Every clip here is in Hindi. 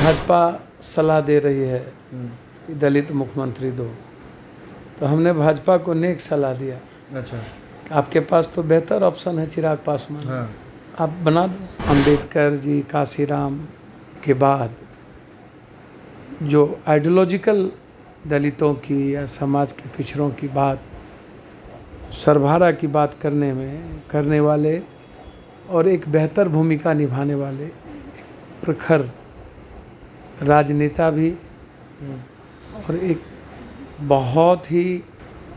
भाजपा सलाह दे रही है कि दलित मुख्यमंत्री दो, तो हमने भाजपा को नेक सलाह दिया। अच्छा, आपके पास तो बेहतर ऑप्शन है चिराग पासवान, हाँ, आप बना दो। अंबेडकर जी, काशीराम के बाद जो आइडियोलॉजिकल दलितों की या समाज के पिछड़ों की बात, सर्वहारा की बात करने वाले और एक बेहतर भूमिका निभाने वाले एक प्रखर राजनेता भी और एक बहुत ही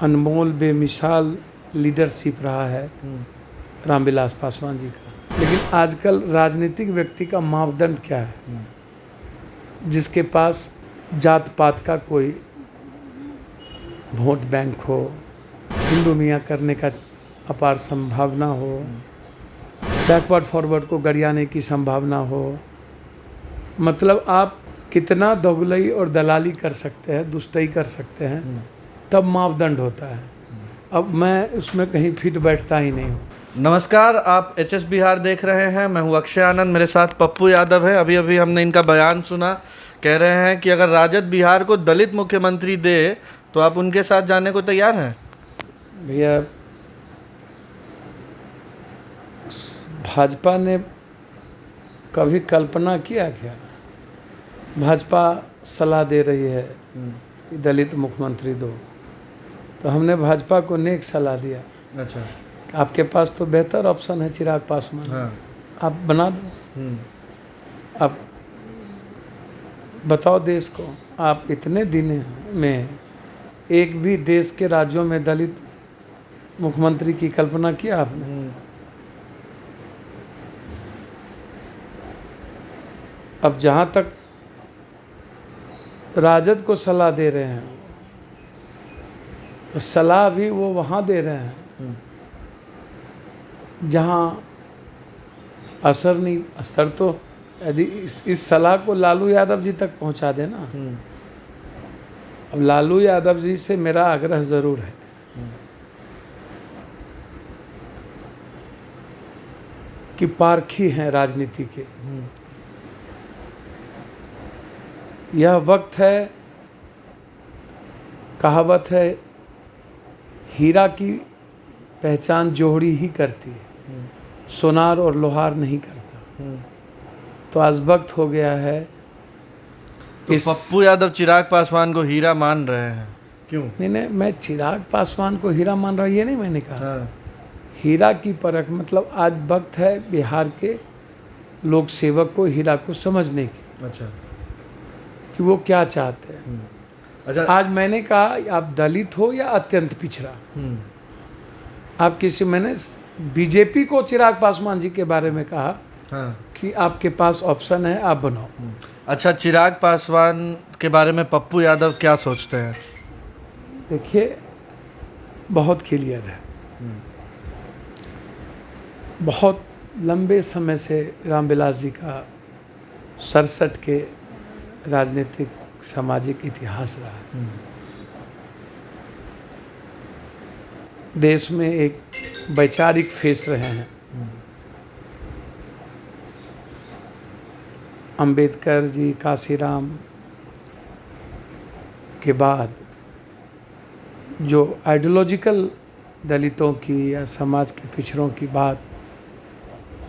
अनमोल बेमिसाल लीडरशिप रहा है रामविलास पासवान जी का। लेकिन आजकल राजनीतिक व्यक्ति का मापदंड क्या है? जिसके पास जात पात का कोई वोट बैंक हो, हिंदू मियाँ करने का अपार संभावना हो, बैकवर्ड फॉरवर्ड को गरियाने की संभावना हो, मतलब आप कितना दोगलई और दलाली कर सकते हैं, दुष्टई कर सकते हैं, तब मापदंड होता है। अब मैं उसमें कहीं फिट बैठता ही नहीं हूँ। नमस्कार, आप एचएस बिहार देख रहे हैं। मैं हूँ अक्षय आनंद, मेरे साथ पप्पू यादव है। अभी हमने इनका बयान सुना। कह रहे हैं कि अगर राजद बिहार को दलित मुख्यमंत्री दे तो आप उनके साथ जाने को तैयार हैं। भैया, भाजपा ने कभी कल्पना किया क्या? भाजपा सलाह दे रही है कि दलित मुख्यमंत्री दो, तो हमने भाजपा को नेक सलाह दिया। अच्छा, आपके पास तो बेहतर ऑप्शन है चिराग पासवान, हाँ, आप बना दो। अब बताओ देश को, आप इतने दिन में एक भी देश के राज्यों में दलित मुख्यमंत्री की कल्पना किया आपने? अब जहाँ तक राजद को सलाह दे रहे हैं, तो सलाह भी वो वहाँ दे रहे हैं जहाँ असर तो यदि इस सलाह को लालू यादव जी तक पहुँचा देना। अब लालू यादव जी से मेरा आग्रह ज़रूर है कि पारखी हैं राजनीति के। यह वक्त है, कहावत है, हीरा की पहचान जोहड़ी ही करती है, सोनार और लोहार नहीं करता। तो आज वक्त हो गया है। तो पप्पू यादव चिराग पासवान को हीरा मान रहे हैं, क्यों? नहीं, मैं चिराग पासवान को हीरा मान रहा हूँ, ये नहीं मैंने कहा। हाँ, हीरा की परख मतलब आज वक्त है बिहार के लोक सेवक को हीरा को समझने की, अच्छा, कि वो क्या चाहते हैं। अच्छा, आज मैंने कहा आप दलित हो या अत्यंत पिछड़ा, आप मैंने बीजेपी को चिराग पासवान जी के बारे में कहा हाँ, कि आपके पास ऑप्शन है, आप बनाओ। अच्छा, चिराग पासवान के बारे में पप्पू यादव क्या सोचते हैं? देखिए, बहुत क्लियर है। बहुत लंबे समय से रामविलास जी का 67 के राजनीतिक सामाजिक इतिहास रहा है। देश में एक वैचारिक फेस रहे हैं। अंबेडकर जी, काशीराम के बाद जो आइडियोलॉजिकल दलितों की या समाज के पिछड़ों की बात,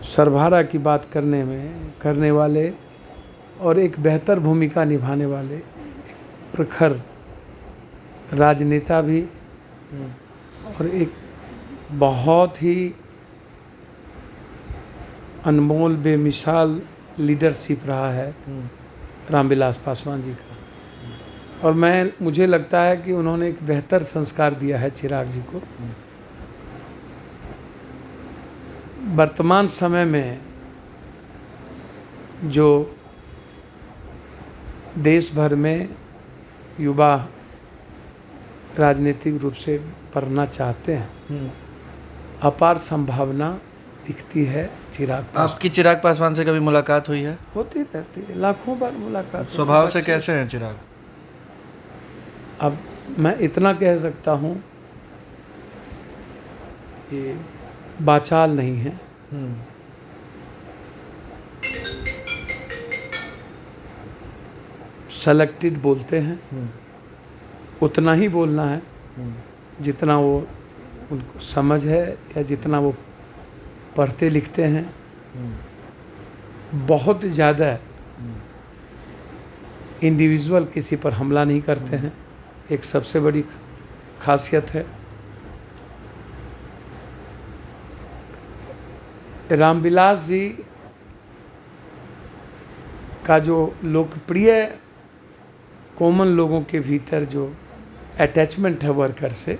सर्वहारा की बात करने वाले और एक बेहतर भूमिका निभाने वाले एक प्रखर राजनेता भी और एक बहुत ही अनमोल बेमिसाल लीडरशिप रहा है रामविलास पासवान जी का। और मुझे लगता है कि उन्होंने एक बेहतर संस्कार दिया है चिराग जी को। वर्तमान समय में जो देश भर में युवा राजनीतिक रूप से पढ़ना चाहते हैं, अपार संभावना दिखती है चिराग पासवान। आपकी चिराग पासवान से कभी मुलाकात हुई है? होती रहती है, लाखों बार मुलाकात। स्वभाव से कैसे हैं चिराग? अब मैं इतना कह सकता हूँ, ये बाचाल नहीं है, सेलेक्टेड बोलते हैं, उतना ही बोलना है जितना वो उनको समझ है या जितना वो पढ़ते लिखते हैं। बहुत ज़्यादा इंडिविजुअल किसी पर हमला नहीं करते हैं, एक सबसे बड़ी खासियत है। रामविलास जी का जो लोकप्रिय कॉमन लोगों के भीतर जो अटैचमेंट है वर्कर से,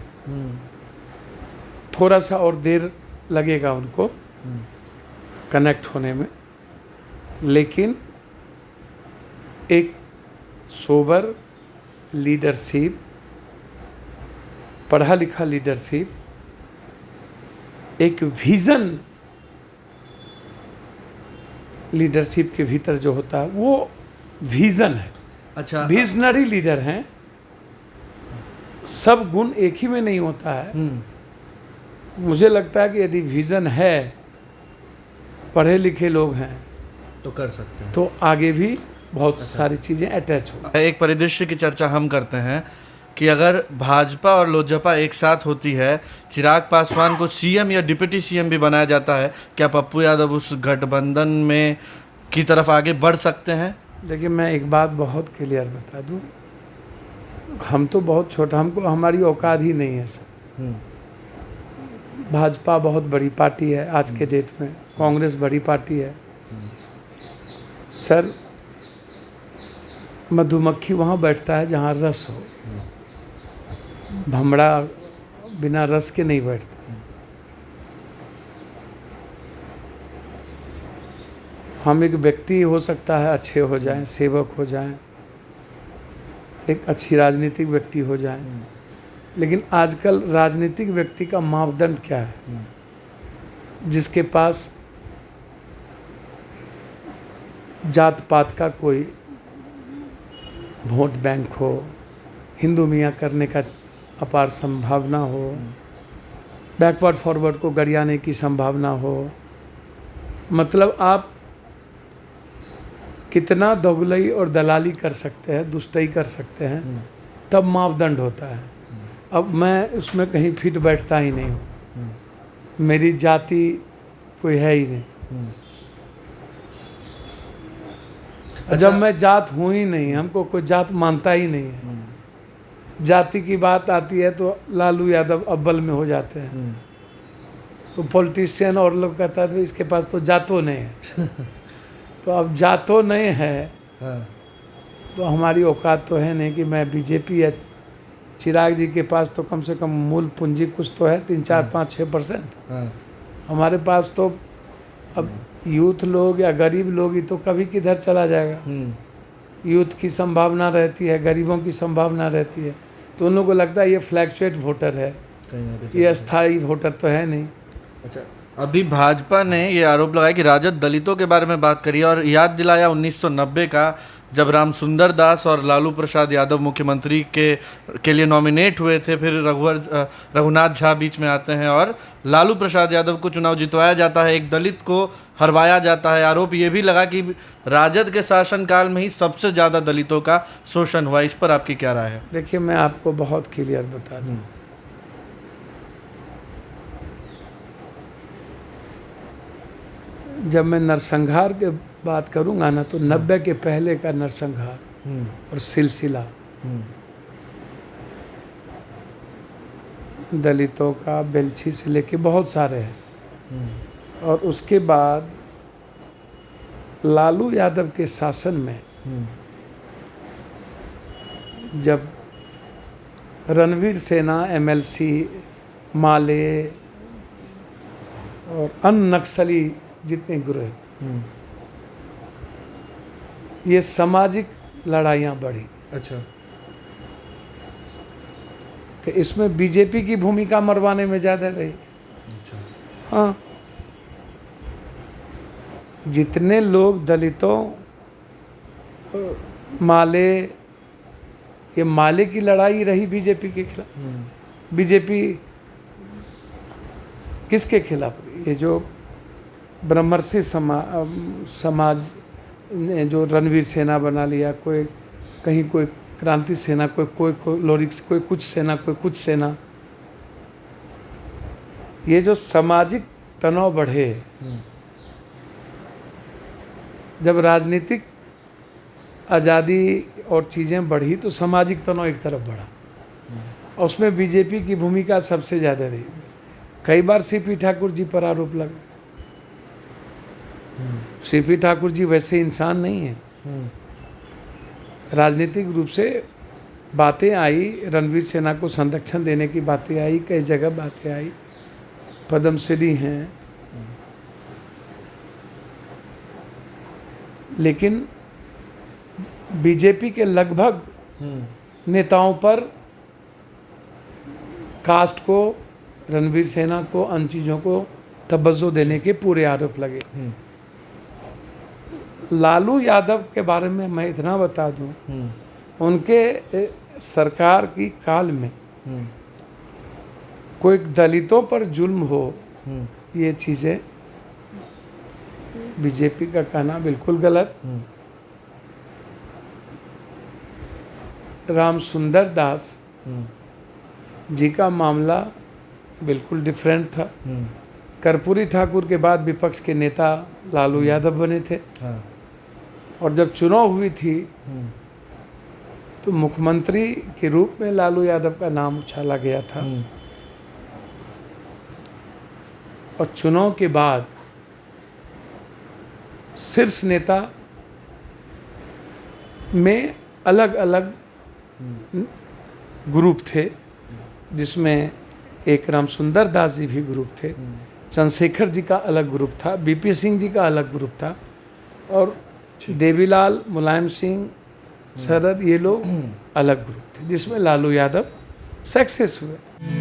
थोड़ा सा और देर लगेगा उनको कनेक्ट होने में, लेकिन एक सोबर लीडरशिप, पढ़ा लिखा लीडरशिप, एक विजन लीडरशिप के भीतर जो होता है वो विजन है। अच्छा, विजनरी लीडर हैं। सब गुण एक ही में नहीं होता है। मुझे लगता है कि यदि विजन है, पढ़े लिखे लोग हैं, तो कर सकते हैं, तो आगे भी बहुत सारी चीज़ें अटैच हो। एक परिदृश्य की चर्चा हम करते हैं कि अगर भाजपा और लोजपा एक साथ होती है, चिराग पासवान को सीएम या डिप्टी सीएम भी बनाया जाता है, क्या पप्पू यादव उस गठबंधन में की तरफ आगे बढ़ सकते हैं? देखिए, मैं एक बात बहुत क्लियर बता दूं, हम तो बहुत छोटा, हमको हमारी औकात ही नहीं है सर। भाजपा बहुत बड़ी पार्टी है आज के डेट में, कांग्रेस बड़ी पार्टी है सर। मधुमक्खी वहाँ बैठता है जहाँ रस हो, भमरा बिना रस के नहीं बैठता। हम एक व्यक्ति हो सकता है अच्छे हो जाएं, सेवक हो जाएं, एक अच्छी राजनीतिक व्यक्ति हो जाएं, लेकिन आजकल राजनीतिक व्यक्ति का मापदंड क्या है? जिसके पास जात पात का कोई वोट बैंक हो, हिंदू मियाँ करने का अपार संभावना हो, बैकवर्ड फॉरवर्ड को गरियाने की संभावना हो, मतलब आप कितना दोगलई और दलाली कर सकते हैं, दुष्टई कर सकते हैं, तब मापदंड होता है। अब मैं उसमें कहीं फिट बैठता ही नहीं हूँ, मेरी जाति कोई है ही नहीं। जब मैं जात हूँ ही नहीं, हमको कोई जात मानता ही नहीं है। जाति की बात आती है तो लालू यादव अव्वल में हो जाते हैं, तो पॉलिटिशियन और लोग कहता है तो इसके पास तो जातो नहीं है। तो अब जातो नहीं है तो हमारी औकात तो है नहीं कि मैं बीजेपी या चिराग जी के पास तो कम से कम मूल पूंजी कुछ तो है, 3, 4, 5, 6%। हमारे पास तो अब यूथ लोग या गरीब लोग ही तो कभी किधर चला जाएगा। यूथ की संभावना रहती है, गरीबों की संभावना रहती है, तो उन लोगों को लगता है ये फ्लैक्चुएट वोटर है, ये अस्थाई वोटर तो है नहीं। अच्छा, अभी भाजपा ने ये आरोप लगाया कि राजद दलितों के बारे में बात करी और याद दिलाया 1990 का, जब रामसुंदर दास और लालू प्रसाद यादव मुख्यमंत्री के लिए नॉमिनेट हुए थे। फिर रघुनाथ झा बीच में आते हैं और लालू प्रसाद यादव को चुनाव जितवाया जाता है, एक दलित को हरवाया जाता है। आरोप ये भी लगा कि राजद के शासनकाल में ही सबसे ज़्यादा दलितों का शोषण हुआ। इस पर आपकी क्या राय है? देखिए, मैं आपको बहुत क्लियर बता दूँ, जब मैं नरसंहार के बात करूंगा ना, तो 90 के पहले का नरसंहार और सिलसिला दलितों का बेलछी से लेके बहुत सारे हैं। और उसके बाद लालू यादव के शासन में जब रणवीर सेना, एमएलसी, माले और अन्य नक्सली जितने गिरोह, ये सामाजिक लड़ाइयाँ बढ़ी। अच्छा, तो इसमें बीजेपी की भूमिका मरवाने में ज़्यादा रही। अच्छा, हाँ, जितने लोग दलितों, माले, ये माले की लड़ाई रही बीजेपी के खिलाफ। बीजेपी किसके खिलाफ? ये जो ब्रह्मर्षि समाज ने जो रणवीर सेना बना लिया, कोई कहीं कोई क्रांति सेना, कोई लोरिक्स, कोई कुछ सेना, कोई कुछ सेना। ये जो सामाजिक तनाव बढ़े, जब राजनीतिक आज़ादी और चीज़ें बढ़ी तो सामाजिक तनाव एक तरफ बढ़ा, और उसमें बीजेपी की भूमिका सबसे ज़्यादा रही। कई बार सीपी ठाकुर जी पर आरोप लगा। सीपी ठाकुर जी वैसे इंसान नहीं है। राजनीतिक रूप से बातें आई, रणवीर सेना को संरक्षण देने की बातें आई, कई जगह बातें आई, पद्मश्री हैं, लेकिन बीजेपी के लगभग नेताओं पर कास्ट को, रणवीर सेना को, अन्य चीज़ों को तवज्जो देने के पूरे आरोप लगे। लालू यादव के बारे में मैं इतना बता दूं, उनके सरकार की काल में कोई दलितों पर जुल्म हो, ये चीज़ें बीजेपी का कहना बिल्कुल गलत। राम सुंदर दास जी का मामला बिल्कुल डिफरेंट था। कर्पूरी ठाकुर के बाद विपक्ष के नेता लालू यादव बने थे। और जब चुनाव हुई थी तो मुख्यमंत्री के रूप में लालू यादव का नाम उछाला गया था। और चुनाव के बाद शीर्ष नेता में अलग अलग ग्रुप थे, जिसमें एक राम सुंदर दास जी भी ग्रुप थे, चंद्रशेखर जी का अलग ग्रुप था, बीपी सिंह जी का अलग ग्रुप था, और देवीलाल, मुलायम सिंह, शरद, ये लोग अलग ग्रुप थे, जिसमें लालू यादव सक्सेस हुए।